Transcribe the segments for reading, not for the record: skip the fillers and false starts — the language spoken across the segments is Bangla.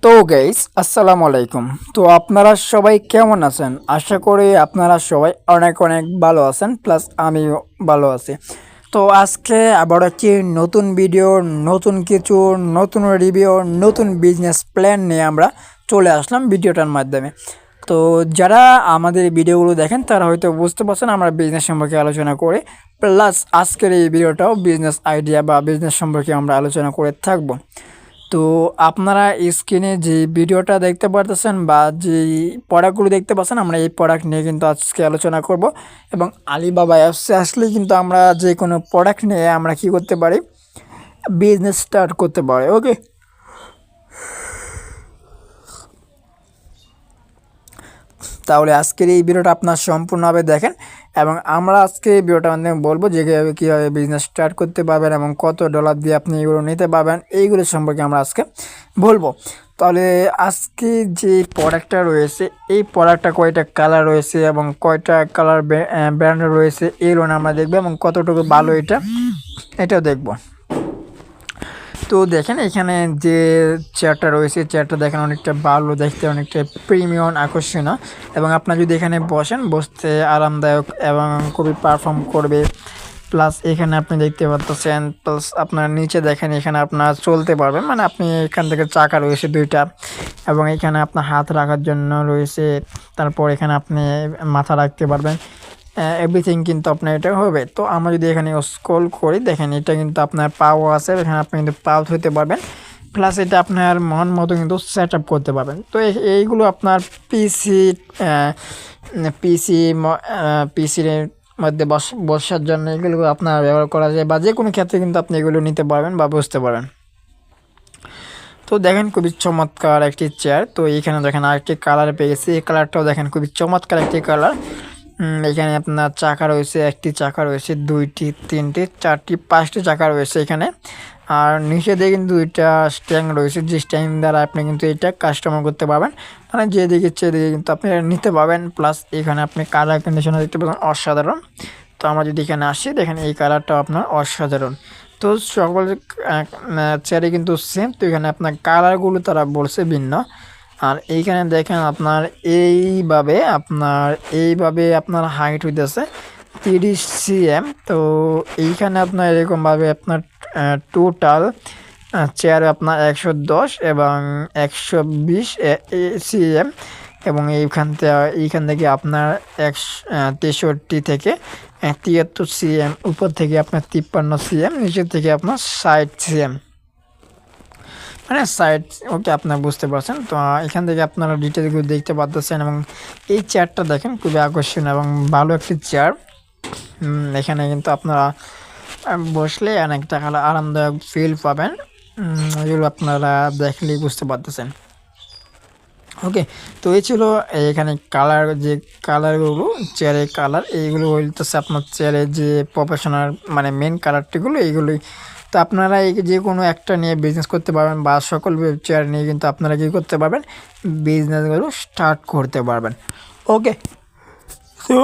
তো গাইস আসসালামু আলাইকুম। তো আপনারা সবাই কেমন আছেন? আশা করি আপনারা সবাই অনেক অনেক ভালো আছেন, প্লাস আমিও ভালো আছি। তো আজকে আবার একটি নতুন ভিডিও, নতুন কিছু, নতুন রিভিউ, নতুন বিজনেস প্ল্যান নিয়ে আমরা চলে আসলাম ভিডিওটার মাধ্যমে। তো যারা আমাদের ভিডিওগুলো দেখেন তারা হয়তো বুঝতে পারছেন আমরা বিজনেস সম্পর্কে আলোচনা করি, প্লাস আজকের এই ভিডিওটাও বিজনেস আইডিয়া বা বিজনেস সম্পর্কে আমরা আলোচনা করে থাকবো। তো আপনারা স্ক্রিনে যে ভিডিওটা দেখতে পারতেছেন বা যে প্রোডাক্টগুলো দেখতে পাচ্ছেন, আমরা এই প্রোডাক্ট নিয়ে কিন্তু আজকে আলোচনা করব। এবং আলিবাবা অ্যাপসে আসলে কিন্তু আমরা যে কোনো প্রোডাক্ট নিয়ে আমরা কি করতে পারি, বিজনেস স্টার্ট করতে পারি। ওকে, তাহলে আজকের এই ভিডিওটা আপনার সম্পূর্ণভাবে দেখেন এবং আমরা আজকে এই ভিডিওটার মাধ্যমে বলবো যে কীভাবে বিজনেস স্টার্ট করতে পারবেন এবং কত ডলার দিয়ে আপনি এগুলো নিতে পারবেন, এইগুলো সম্পর্কে আমরা আজকে বলবো। তাহলে আজকে যে প্রোডাক্টটা রয়েছে, এই প্রোডাক্টটা কয়টা কালার রয়েছে এবং কয়টা কালার ব্র্যান্ড রয়েছে, এগুলো আমরা দেখবো এবং কতটুকু ভালো এটাও দেখবো। তো দেখেন এখানে যে চেয়ারটা রয়েছে, চেয়ারটা দেখেন অনেকটা ভালো দেখতে, অনেকটা প্রিমিয়াম আকর্ষণীয় এবং আপনার যদি এখানে বসেন বসতে আরামদায়ক এবং খুবই পারফর্ম করবে। প্লাস এখানে আপনি দেখতে পাচ্ছেন, প্লাস আপনার নিচে দেখেন এখানে আপনার চলতে পারবেন, মানে আপনি এখান থেকে চাকা রয়েছে দুইটা এবং এখানে আপনার হাত রাখার জন্য রয়েছে। তারপর এখানে আপনি মাথা রাখতে পারবেন, এভরিথিং কিন্তু আপনার এটা হবে। তো আমরা যদি এখানে স্ক্রল করি দেখেন এটা কিন্তু আপনার পাও আছে, এখানে আপনি কিন্তু পাও ধরতে পারবেন, প্লাস এটা আপনার মন মতো কিন্তু সেট আপ করতে পারবেন। তো এইগুলো আপনার পিসি পিসি পিসির মধ্যে বসার জন্য এগুলো আপনার ব্যবহার করা যায় বা যে কোনো ক্ষেত্রে কিন্তু আপনি এগুলো নিতে পারবেন বা বসতে পারবেন। তো দেখেন খুবই চমৎকার একটি চেয়ার। তো এইখানে দেখেন আরেকটি কালার পেয়েছি, এই কালারটাও দেখেন খুবই চমৎকার একটি কালার। এখানে আপনার চাকা রয়েছে, একটি চাকা রয়েছে, দুইটি, তিনটি, চারটি, পাঁচটি চাকা রয়েছে এখানে। আর নিচে দিয়ে কিন্তু দুইটা স্ট্যাং রয়েছে, যে স্ট্যাং দ্বারা আপনি কিন্তু এটা কাস্টমার করতে পারবেন, মানে যেদিকে সেদিকে কিন্তু আপনি নিতে পারবেন। প্লাস এখানে আপনি কালার কন্ডিশনার দেখতে পাবেন অসাধারণ। তো আমরা যদি এখানে আসি দেখেন এই কালারটাও আপনার অসাধারণ। তো সকল চেয়ারে কিন্তু সেম। তো এখানে আপনার কালারগুলো তারা বলছে ভিন্ন। আর এইখানে দেখেন আপনার এইভাবে আপনার হাইট হইতেছে 30 cm। তো এইখানে আপনার এরকমভাবে আপনার টোটাল চেয়ার আপনার 110 এবং 120 cm এবং এইখান থেকে আপনার 63 থেকে 73 cm, উপর থেকে আপনার 53 cm, নিচের থেকে আপনার 60 cm, মানে সাইড। ওকে, আপনারা বুঝতে পারছেন। তো এখান থেকে আপনারা ডিটেলসগুলো দেখতে পাচ্ছেন এবং এই চেয়ারটা দেখেন খুবই আকর্ষণীয় এবং ভালো একটি চেয়ার। এখানে কিন্তু আপনারা বসলে অনেকটা আরামদায়ক ফিল পাবেন, এগুলো আপনারা দেখলেই বুঝতে পারতেছেন। ওকে, তো এই ছিল এখানে কালার, যে কালারগুলো চেয়ারের কালার, এইগুলো হইতেছে আপনার চেয়ারের যে প্রফেশনাল মানে মেন কালারটিগুলো এইগুলোই। তো আপনারা এই যে কোনো একটা নিয়ে বিজনেস করতে পারবেন বা সকল চেয়ার নিয়ে কিন্তু আপনারা কী করতে পারবেন, বিজনেসগুলো স্টার্ট করতে পারবেন। ওকে, তো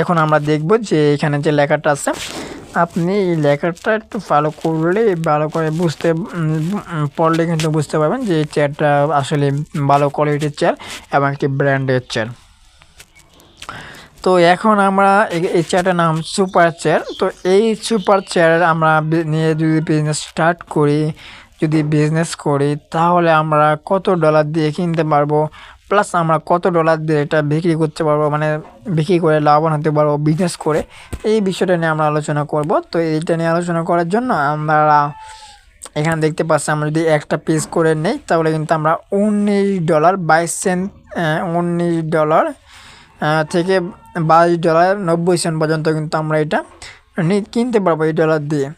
এখন আমরা দেখব যে এখানে যে লেখাটা আছে, আপনি এই লেখাটা একটু ফলো করলে ভালো করে পড়লে কিন্তু বুঝতে পারবেন যে এই চেয়ারটা আসলে ভালো কোয়ালিটির চেয়ার এবং একটি ব্র্যান্ডের চেয়ার। তো এখন আমরা এই চেয়ারটার নাম সুপার চেয়ার। তো এই সুপার চেয়ার আমরা নিয়ে যদি বিজনেস করি তাহলে আমরা কত ডলার দিয়ে কিনতে পারবো, প্লাস আমরা কত ডলার দিয়ে এটা বিক্রি করতে পারবো, মানে বিক্রি করে লাভবান হতে পারবো বিজনেস করে, এই বিষয়টা নিয়ে আমরা আলোচনা করব। তো এইটা নিয়ে আলোচনা করার জন্য আমরা এখানে দেখতে পাচ্ছি, আমরা যদি একটা পিস করে নেই তাহলে কিন্তু আমরা $19.22 $19 থেকে $22.90 পর্যন্ত কিন্তু আমরা এটা কিনতে পারবো এই ডলার দিয়ে।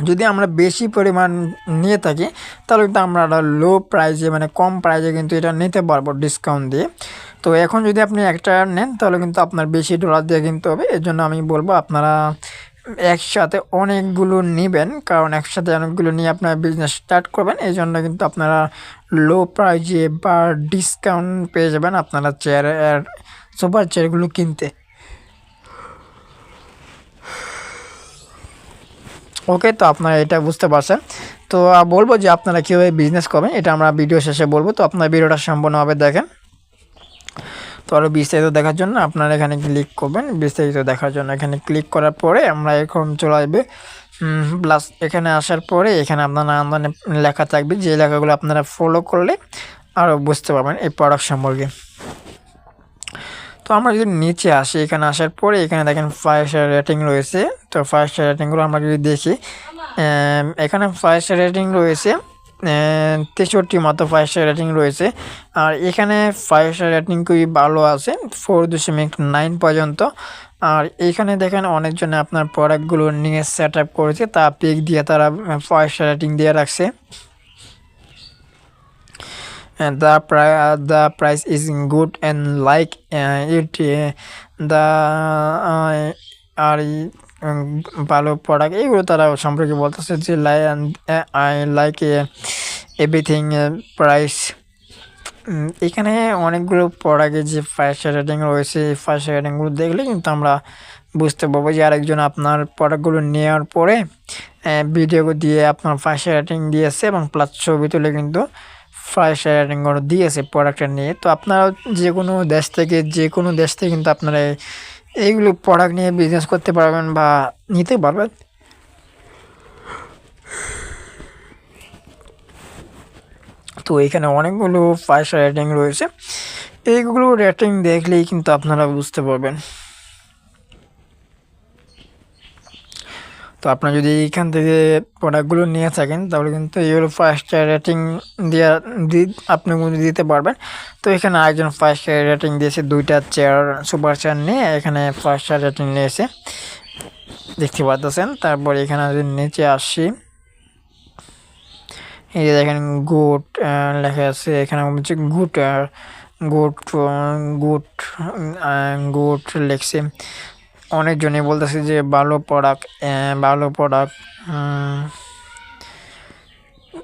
যদি আমরা বেশি পরিমাণ নিয়ে থাকি তাহলে কিন্তু আমরা লো প্রাইসে, মানে কম প্রাইসে কিন্তু এটা নিতে পারবো ডিসকাউন্ট দিয়ে। তো এখন যদি আপনি একটা নেন তাহলে কিন্তু আপনার বেশি ডলার দিয়ে কিনতে হবে। এর জন্য আমি বলবো আপনারা একসাথে অনেকগুলো নেবেন, কারণ একসাথে অনেকগুলো নিয়ে আপনার বিজনেস স্টার্ট করবেন। এই জন্য কিন্তু আপনারা লো প্রাইসে বা ডিসকাউন্ট পেয়ে যাবেন আপনারা সুপার চেয়ারগুলো কিনতে। ওকে, তো আপনারা এটা বুঝতে পারছেন। তো বলবো যে আপনারা কীভাবে বিজনেস করবেন এটা আমরা ভিডিও শেষে বলবো। তো আপনার ভিডিওটা সম্পূর্ণভাবে দেখেন। তো আরও বিস্তারিত দেখার জন্য আপনারা এখানে ক্লিক করবেন। বিস্তারিত দেখার জন্য এখানে ক্লিক করার পরে আমরা এখন চলে আসবে প্লাস এখানে আসার পরে এখানে আপনার নানান লেখা থাকবে, যে লেখাগুলো আপনারা ফলো করলে আরও বুঝতে পারবেন এই প্রোডাক্ট সম্পর্কে। তো আমরা যদি নিচে আসি, এখানে আসার পরে এখানে দেখেন 5 স্টার রেটিং রয়েছে। তো 5 স্টার রেটিংগুলো আমরা যদি দেখি, এখানে 5 স্টার রেটিং রয়েছে 63 মতো 5 স্টার রেটিং রয়েছে। আর এখানে 5 স্টার রেটিং খুবই ভালো আছে 4.9 পর্যন্ত। আর এইখানে দেখেন অনেকজনে আপনার প্রোডাক্টগুলো নিয়ে সেট আপ করেছে, তা পিক দিয়ে তারা 5 স্টার রেটিং দিয়ে রাখছে। The price is good and like it the আর ভালো প্রোডাক্ট এইগুলো তারা সম্পর্কে বলতেছে যে আই লাইক এভরিথিং প্রাইস। এখানে অনেকগুলো প্রোডাক্টের যে 5 স্টার রেটিং রয়েছে, এই 5 স্টার রেটিংগুলো দেখলে কিন্তু আমরা বুঝতে পারবো যে আরেকজন আপনার প্রোডাক্টগুলো নেওয়ার পরে ভিডিও দিয়ে আপনার 5 স্টার রেটিং দিয়েছে এবং প্লাস ছবি তুলে কিন্তু 5 স্টার রেটিং দিয়েছে প্রোডাক্টটা নিয়ে। তো আপনারা যে কোনো দেশ থেকে কিন্তু আপনারা এইগুলো প্রোডাক্ট নিয়ে বিজনেস করতে পারবেন বা নিতে পারবেন। তো এখানে অনেকগুলো 5 স্টার রেটিং রয়েছে, এইগুলো রেটিং দেখলেই কিন্তু আপনারা বুঝতে পারবেন। তো আপনারা যদি এইখান থেকে প্রোডাক্টগুলো নিয়ে থাকেন তাহলে কিন্তু এইগুলো 5 স্টার রেটিং দিয়ে আপনি দিতে পারবেন। তো এখানে আরেকজন 5 স্টার রেটিং দিয়েছে, 2টা চেয়ার সুপার চেয়ার নিয়ে এখানে 5 স্টার রেটিং নিয়েছে, দেখতে পাচ্ছেন। তারপর এখানে যদি নিচে আসি, এই যে দেখেন গুড লেখা আছে, এখানে হচ্ছে গুড গুড গুড গুড লেখছে। অনেকজনই বলতেছে যে ভালো প্রোডাক্ট।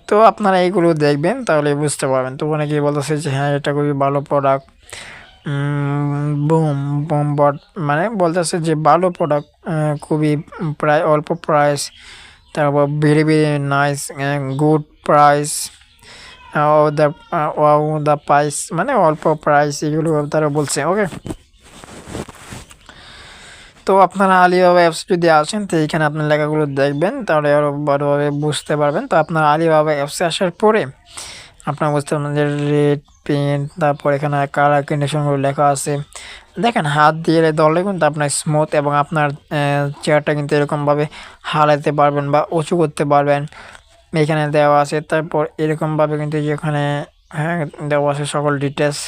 তো আপনারা এইগুলো দেখবেন তাহলে বুঝতে পারবেন। তো অনেকেই বলতেছে যে হ্যাঁ এটা খুবই ভালো প্রোডাক্ট, বট মানে বলতেছে যে ভালো প্রোডাক্ট, খুবই প্রায় অল্প প্রাইস, তারপর very very nice, good price, the price মানে অল্প প্রাইস, এগুলো তারা বলছে। ওকে, তো আপনারা আলিবাবা অ্যাপস যদি আসেন তো এইখানে আপনার লেখাগুলো দেখবেন তাহলে আরও বড়োভাবে বুঝতে পারবেন। তো আপনার আলিবাবা অ্যাপসে আসার পরে আপনার বুঝতে পারবেন যে রেড পেন্ট, তারপর এখানে কালার কন্ডিশনগুলো লেখা আছে। দেখেন হাত দিয়ে ধরলে কিন্তু আপনার স্মুথ এবং আপনার চেয়ারটা কিন্তু এরকমভাবে হালাতে পারবেন বা উঁচু করতে পারবেন, এখানে দেওয়া আছে। তারপর এরকমভাবে কিন্তু যেখানে হ্যাঁ দেওয়া আছে সকল ডিটেলস।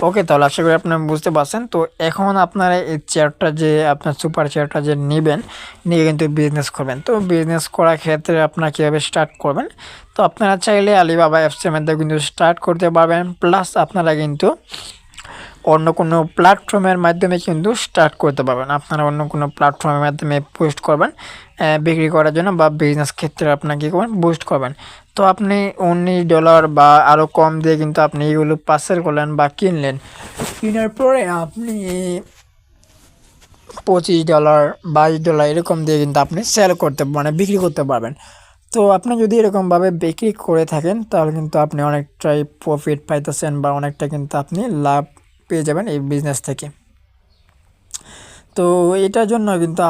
ওকে, তাহলে আশা করি আপনারা বুঝতে পারছেন। তো এখন আপনারা এই চেয়ারটা যে আপনার সুপার চেয়ারটা যে নেবেন, নিয়ে কিন্তু বিজনেস করবেন। তো বিজনেস করার ক্ষেত্রে আপনারা কীভাবে স্টার্ট করবেন, তো আপনারা চাইলে আলিবাবা অ্যাপসের মধ্যে কিন্তু স্টার্ট করতে পারবেন, প্লাস আপনারা কিন্তু অন্য কোনো প্ল্যাটফর্মের মাধ্যমে কিন্তু স্টার্ট করতে পারবেন। আপনারা অন্য কোনো প্ল্যাটফর্মের মাধ্যমে পোস্ট করবেন বিক্রি করার জন্য বা বিজনেস ক্ষেত্রে আপনারা কী করবেন, বুস্ট করবেন। তো আপনি $19 বা আরও কম দিয়ে কিন্তু আপনি এগুলো পার্সেল করলেন বা কিনলেন, কেনার পরে আপনি $25 $22 এরকম দিয়ে কিন্তু আপনি সেল করতে মানে বিক্রি করতে পারবেন। তো আপনি যদি এরকমভাবে বিক্রি করে থাকেন তাহলে কিন্তু আপনি অনেকটাই প্রফিট পাইতেছেন বা অনেকটা কিন্তু আপনি লাভ পেয়ে যাবেন এই বিজনেস থেকে। তো এটার জন্য কিন্তু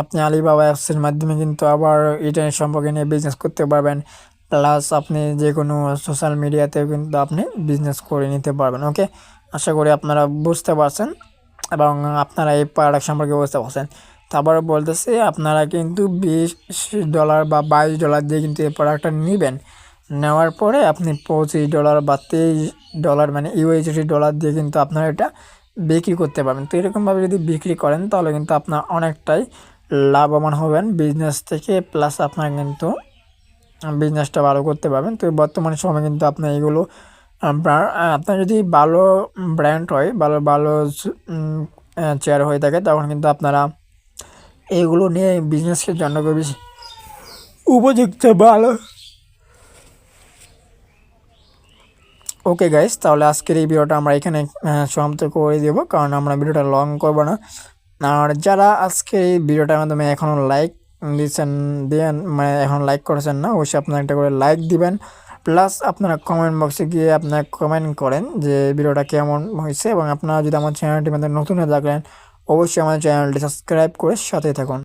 আপনি আলিবাবা অ্যাপসের মাধ্যমে কিন্তু আবার ইন্টারনেট সম্পর্কে নিয়ে বিজনেস করতে পারবেন, প্লাস আপনি যে কোনো সোশ্যাল মিডিয়াতেও কিন্তু আপনি বিজনেস করে নিতে পারবেন। ওকে, আশা করি আপনারা বুঝতে পারছেন এবং আপনারা এই প্রোডাক্ট সম্পর্কে বুঝতে পারছেন। তারপর বলতেছে আপনারা কিন্তু $20 বা $22 দিয়ে কিন্তু এই প্রোডাক্টটা নেবেন, নেওয়ার পরে আপনি $25 বা $23 মানে ইউএসডি ডলার দিয়ে কিন্তু আপনারা এটা বিক্রি করতে পারবেন। তো এরকমভাবে যদি বিক্রি করেন তাহলে কিন্তু আপনার অনেকটাই লাভবান হবেন বিজনেস থেকে, প্লাস আপনার কিন্তু বিজনেসটা ভালো করতে পারবেন। তো বর্তমান সময় কিন্তু আপনার এগুলো আপনার যদি ভালো ব্র্যান্ড হয়, ভালো চেয়ার হয়ে থাকে, তখন কিন্তু আপনারা এইগুলো নিয়ে বিজনেসের জন্য খুবই উপযুক্ত ভালো। ওকে গাইস, তাহলে আজকের এই ভিডিওটা আমরা এখানে সমাপ্ত করে দেব, কারণ আমরা ভিডিওটা লং করব না। আর যারা আজকের এই ভিডিওটার মাধ্যমে এখনও লাইক দিচ্ছেন দেন, মানে এখন লাইক করেছেন না, অবশ্যই আপনারা একটা করে লাইক দিবেন। প্লাস আপনারা কমেন্ট বক্সে গিয়ে আপনারা কমেন্ট করেন যে ভিডিওটা কেমন হয়েছে, এবং আপনারা যদি আমার চ্যানেলটি মধ্যে নতুন হয়ে থাকেন অবশ্যই আমার চ্যানেলটি সাবস্ক্রাইব করে সাথে থাকুন।